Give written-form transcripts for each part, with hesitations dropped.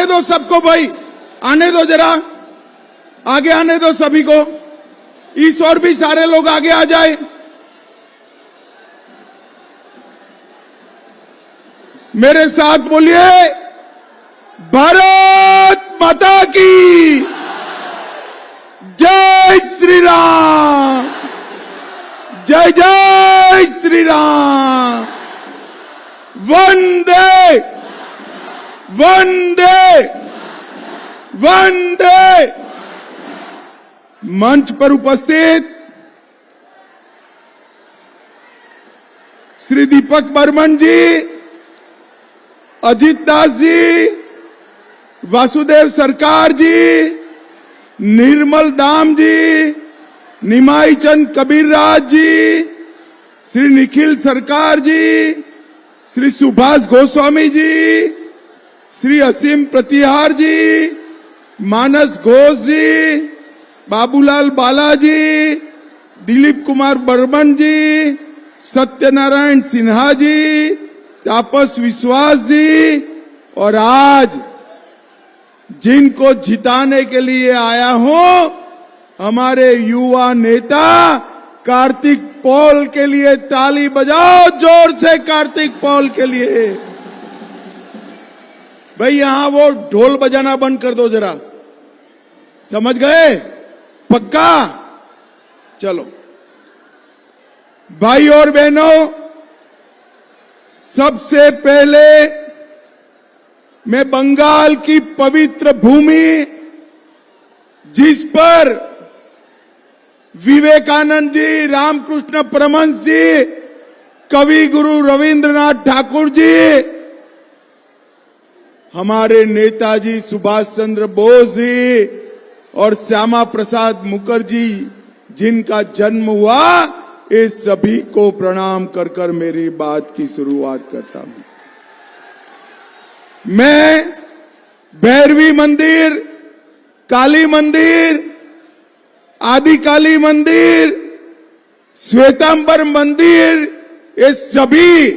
आने दो सबको भाई, आने दो जरा, आगे आने दो सभी को। इस और भी सारे लोग आगे आ जाए। मेरे साथ बोलिए, भारत माता की जय श्री राम, जय जय श्री राम, वंदे वंदे वंदे। मंच पर उपस्थित श्री दीपक बर्मन जी, अजीत दास जी, वासुदेव सरकार जी, निर्मल दाम जी, निमाई चंद कबीर राज जी, श्री निखिल सरकार जी, श्री सुभाष गोस्वामी जी, श्री असीम प्रतिहार जी, मानस घोष जी, बाबूलाल बालाजी, दिलीप कुमार बर्मन जी, सत्यनारायण सिन्हा जी, तापस विश्वास जी, और आज जिनको जिताने के लिए आया हूं, हमारे युवा नेता कार्तिक पॉल के लिए ताली बजाओ जोर से। कार्तिक पॉल के लिए भाई, यहां वो ढोल बजाना बंद कर दो जरा, समझ गए? पक्का? चलो भाई और बहनों, सबसे पहले मैं बंगाल की पवित्र भूमि, जिस पर विवेकानंद जी, रामकृष्ण परमहंस जी, कवि गुरु रविंद्रनाथ ठाकुर जी, हमारे नेताजी सुभाष चंद्र बोस जी और श्यामा प्रसाद मुखर्जी जिनका जन्म हुआ, इस सभी को प्रणाम कर कर मेरी बात की शुरुआत करता हूं। मैं भैरवी मंदिर, काली मंदिर, आदि काली मंदिर, श्वेतांबर मंदिर, ये सभी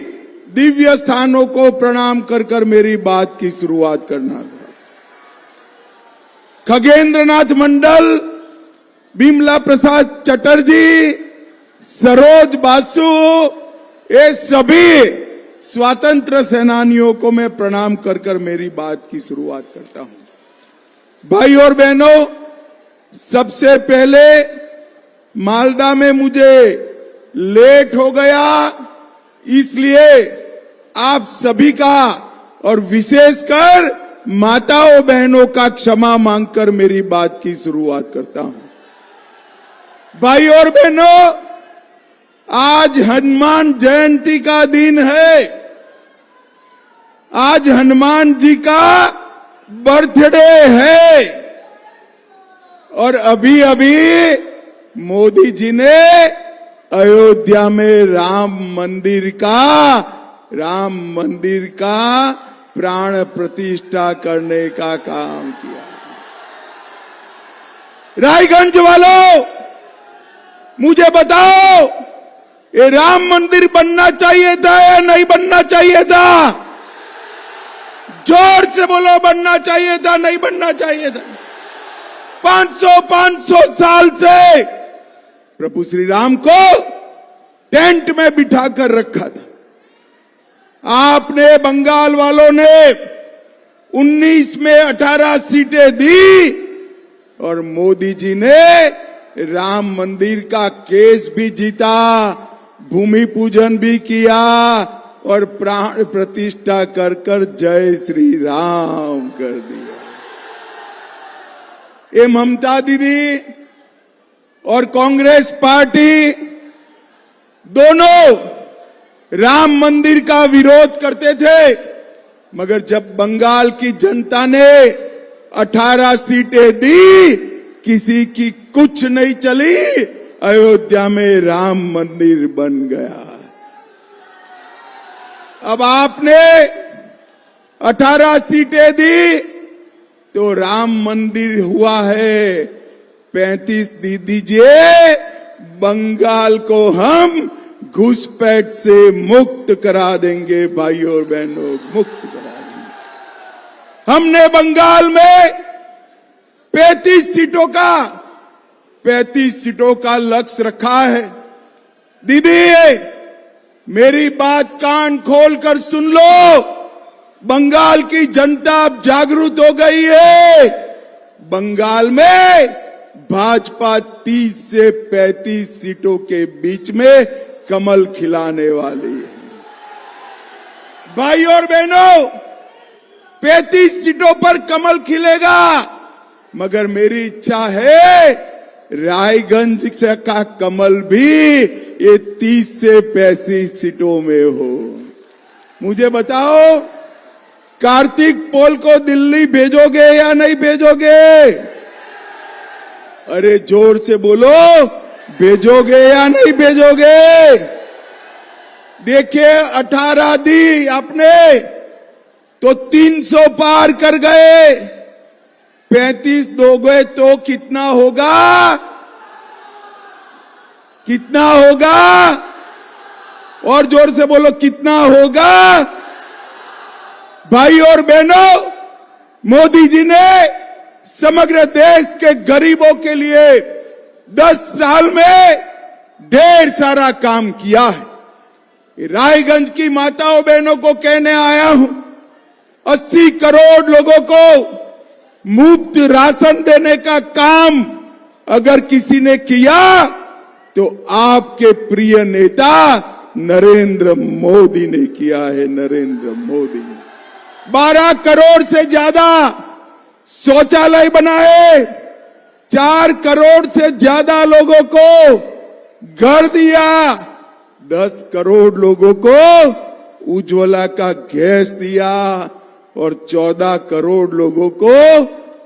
दिव्य स्थानों को प्रणाम कर कर मेरी बात की शुरुआत करना है। खगेंद्रनाथ मंडल, बिमला प्रसाद चटर्जी, सरोज बासु, ये सभी स्वातंत्र सेनानियों को मैं प्रणाम कर कर मेरी बात की शुरुआत करता हूं। भाई और बहनों, सबसे पहले मालदा में मुझे लेट हो गया, इसलिए आप सभी का और विशेषकर माताओं बहनों का क्षमा मांगकर मेरी बात की शुरुआत करता हूं। भाई और बहनों, आज हनुमान जयंती का दिन है। आज हनुमान जी का बर्थडे है और अभी अभी मोदी जी ने अयोध्या में राम मंदिर का प्राण प्रतिष्ठा करने का काम किया। रायगंज वालों, मुझे बताओ, ये राम मंदिर बनना चाहिए था या नहीं बनना चाहिए था? जोर से बोलो, बनना चाहिए था नहीं बनना चाहिए था? 500 साल से प्रभु श्री राम को टेंट में बिठाकर रखा था। आपने, बंगाल वालों ने 19 में 18 सीटें दी और मोदी जी ने राम मंदिर का केस भी जीता, भूमि पूजन भी किया और प्राण प्रतिष्ठा कर कर जय श्री राम कर दिया। ये ममता दीदी और कांग्रेस पार्टी दोनों राम मंदिर का विरोध करते थे, मगर जब बंगाल की जनता ने 18 सीटें दी, किसी की कुछ नहीं चली, अयोध्या में राम मंदिर बन गया। अब आपने 18 सीटें दी तो राम मंदिर हुआ है 35 दी दीजिए, बंगाल को हम घुसपैठ से मुक्त करा देंगे। भाइयों और बहनों, मुक्त करा हमने बंगाल में 35 सीटों का लक्ष्य रखा है। दीदी, मेरी बात कान खोलकर सुन लो। बंगाल की जनता अब जागरूक हो गई है। बंगाल में भाजपा 30 से 35 सीटों के बीच में कमल खिलाने वाली है। भाई और बहनों, 35 सीटों पर कमल खिलेगा, मगर मेरी इच्छा है रायगंज से का कमल भी ये 30 से 35 सीटों में हो। मुझे बताओ, कार्तिक पोल को दिल्ली भेजोगे या नहीं भेजोगे? अरे जोर से बोलो, भेजोगे या नहीं भेजोगे? देखिए, 18 दी आपने तो 300 पार कर गए। 35 दोगे तो कितना होगा? कितना होगा? और जोर से बोलो, कितना होगा? भाई और बहनों, मोदी जी ने समग्र देश के गरीबों के लिए 10 साल में ढेर सारा काम किया है। रायगंज की माताओं बहनों को कहने आया हूं, 80 करोड़ लोगों को मुफ्त राशन देने का काम अगर किसी ने किया तो आपके प्रिय नेता नरेंद्र मोदी ने किया है। नरेंद्र मोदी ने 12 करोड़ से ज्यादा शौचालय बनाए, 4 करोड़ से ज्यादा लोगों को घर दिया, 10 करोड़ लोगों को उज्ज्वला का गैस दिया और 14 करोड़ लोगों को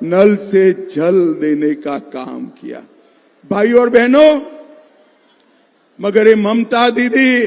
नल से जल देने का काम किया। भाई और बहनों, मगर ये ममता दीदी